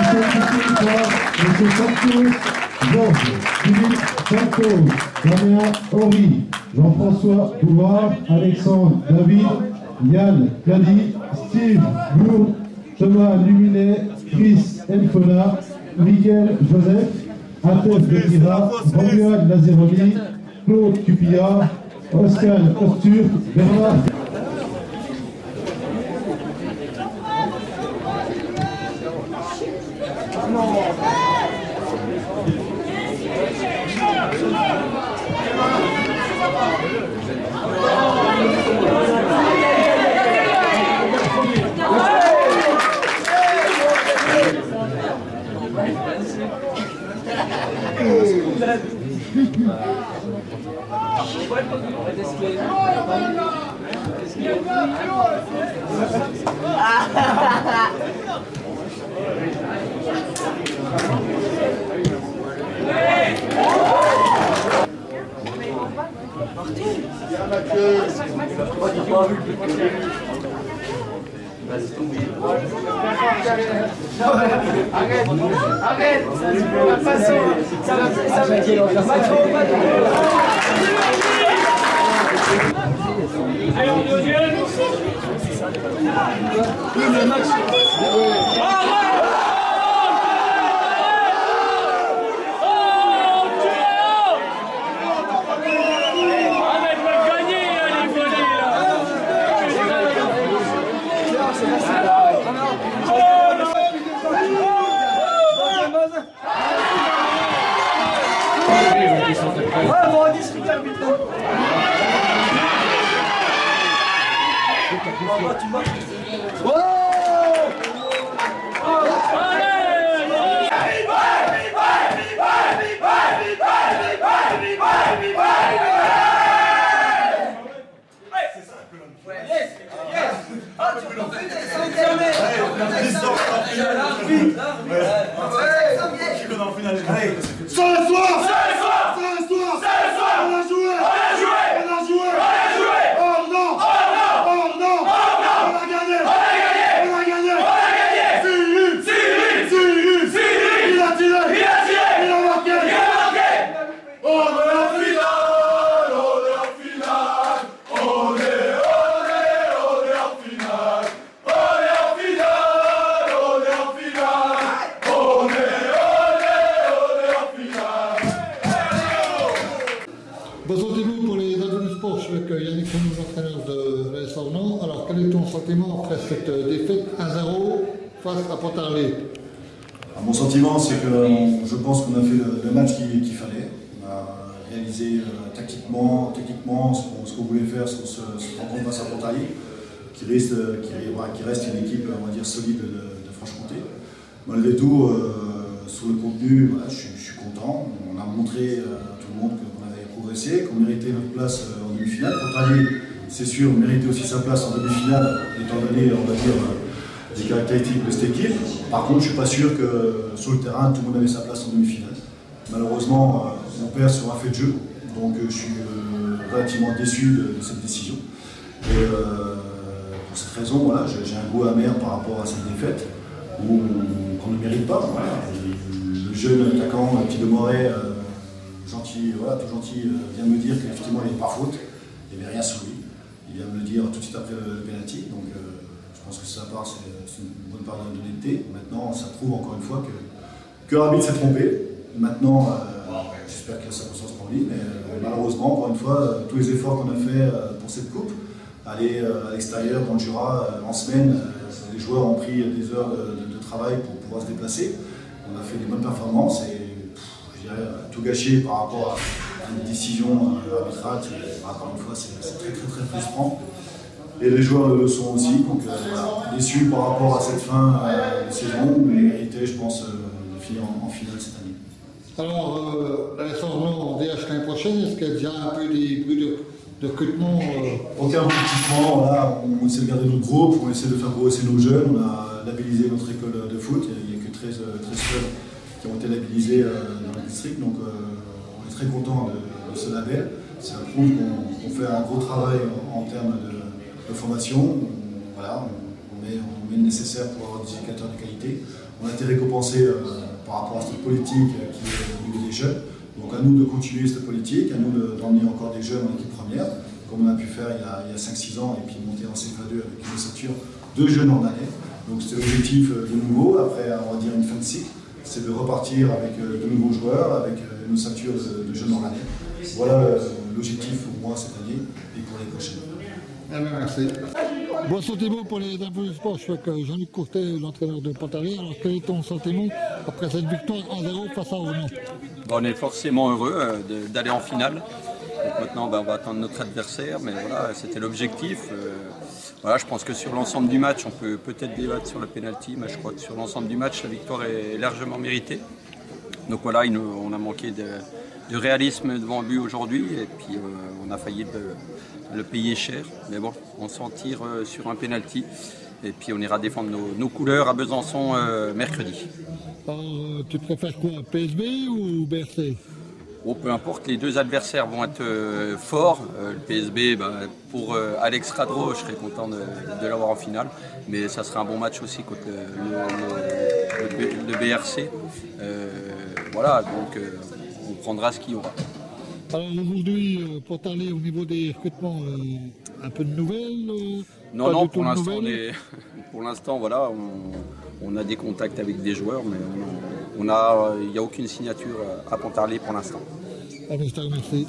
M. Santos, Georges, Philippe Santos, Damien Horry, Jean-François Bouvard, Alexandre David, Yann Cady, Steve Lourdes, Thomas Luminet, Chris Elfona, Miguel Joseph, Atef Betira, Romuald Lazeroni, Claude Cupilla, Oscar Ostur, Bernard. Arrête, ça va passer, ça va allez, on deuxième. Le match. Présentez-vous pour les adultes du sport, je suis avec Yannick Renou, l'entraîneur de l'AS Ornans. Alors, quel est ton sentiment après cette défaite 1-0 face à Pontarlier? Mon sentiment, c'est que je pense qu'on a fait le match qu'il fallait. On a réalisé techniquement ce qu'on voulait faire sur cette rencontre face à Pontarlier, qui reste une équipe, on va dire, solide de Franche-Comté. Malgré tout, sur le contenu, voilà, je suis content. On a montré à tout le monde qu'on avait progressé, qu'on méritait notre place en demi-finale. Pontarlier, c'est sûr, méritait aussi sa place en demi-finale, étant donné, on va dire, des caractéristiques de cette équipe. Par contre, je ne suis pas sûr que sur le terrain, tout le monde avait sa place en demi-finale. Malheureusement, on perd sur un fait de jeu, donc je suis relativement déçu de cette décision. Et pour cette raison, voilà, j'ai un goût amer par rapport à cette défaite, qu'on ne mérite pas. Voilà. Le jeune attaquant, Petit Demoret, gentil, voilà, tout gentil, vient me dire qu'effectivement il n'est pas faute, il n'y avait rien sur lui. Il vient me le dire tout de suite après le penalty. Donc, je pense que sa part, c'est une bonne part d'honnêteté. Maintenant, ça prouve encore une fois que l'arbitre s'est trompé. Maintenant, j'espère qu'il y a circonstance pour lui, mais malheureusement, encore une fois, tous les efforts qu'on a fait pour cette coupe, aller à l'extérieur, dans le Jura, en semaine, les joueurs ont pris des heures de travail pour pouvoir se déplacer. On a fait des bonnes performances et je dirais tout gâché par rapport à une décision arbitrale. Encore une fois, c'est très frustrant. Et les joueurs le sont aussi, donc voilà, déçus par rapport à cette fin de saison, mais mérité, je pense, de finir en finale cette année. Alors, l'AS Ornans en DH l'année prochaine, est-ce qu'il y a déjà un peu des bruits de recrutement Aucun recrutement, voilà, on essaie de garder notre groupe, on essaie de faire progresser nos jeunes, on a labellisé notre école de foot, il n'y a que 13 clubs qui ont été labellisés dans le district, donc on est très content de ce label. Ça prouve qu'on fait un gros travail en termes de formation. Voilà, on met le nécessaire pour avoir des éducateurs de qualité. On a été récompensé par rapport à cette politique qui est au niveau des jeunes. Donc à nous de continuer cette politique, à nous d'emmener encore des jeunes en équipe première, comme on a pu faire il y a 5-6 ans, et puis monter en CFA2 avec une ossature de jeunes en année. Donc c'était l'objectif de nouveau, après on va dire une fin de cycle, c'est de repartir avec de nouveaux joueurs, avec une ossature de jeunes en année. Voilà l'objectif pour moi cette année et pour les prochaines. Ah ben merci. Bon sentiment pour les infos du sport. Je suis avec Jean-Luc Courtet, l'entraîneur de Pontarlier. Alors quel est ton sentiment après cette victoire 1-0 face à Orléans? On est forcément heureux d'aller en finale. Donc maintenant on va attendre notre adversaire, mais voilà, c'était l'objectif. Voilà, je pense que sur l'ensemble du match, on peut peut-être débattre sur le penalty, mais je crois que sur l'ensemble du match, la victoire est largement méritée. Donc voilà, on a manqué de réalisme devant le but aujourd'hui, et puis on a failli le payer cher. Mais bon, on s'en tire sur un penalty, et puis on ira défendre nos couleurs à Besançon mercredi. Alors, tu préfères quoi, PSB ou BRC? Bon, peu importe, les deux adversaires vont être forts. Le PSB, pour Alex Radro, je serais content de l'avoir en finale. Mais ça sera un bon match aussi contre le BRC. Voilà, donc on prendra ce qu'il y aura. Alors aujourd'hui, Pontarlier, au niveau des recrutements, un peu de nouvelles Non, pour l'instant, voilà, on a des contacts avec des joueurs, mais il n'y a aucune signature à Pontarlier pour l'instant. Merci.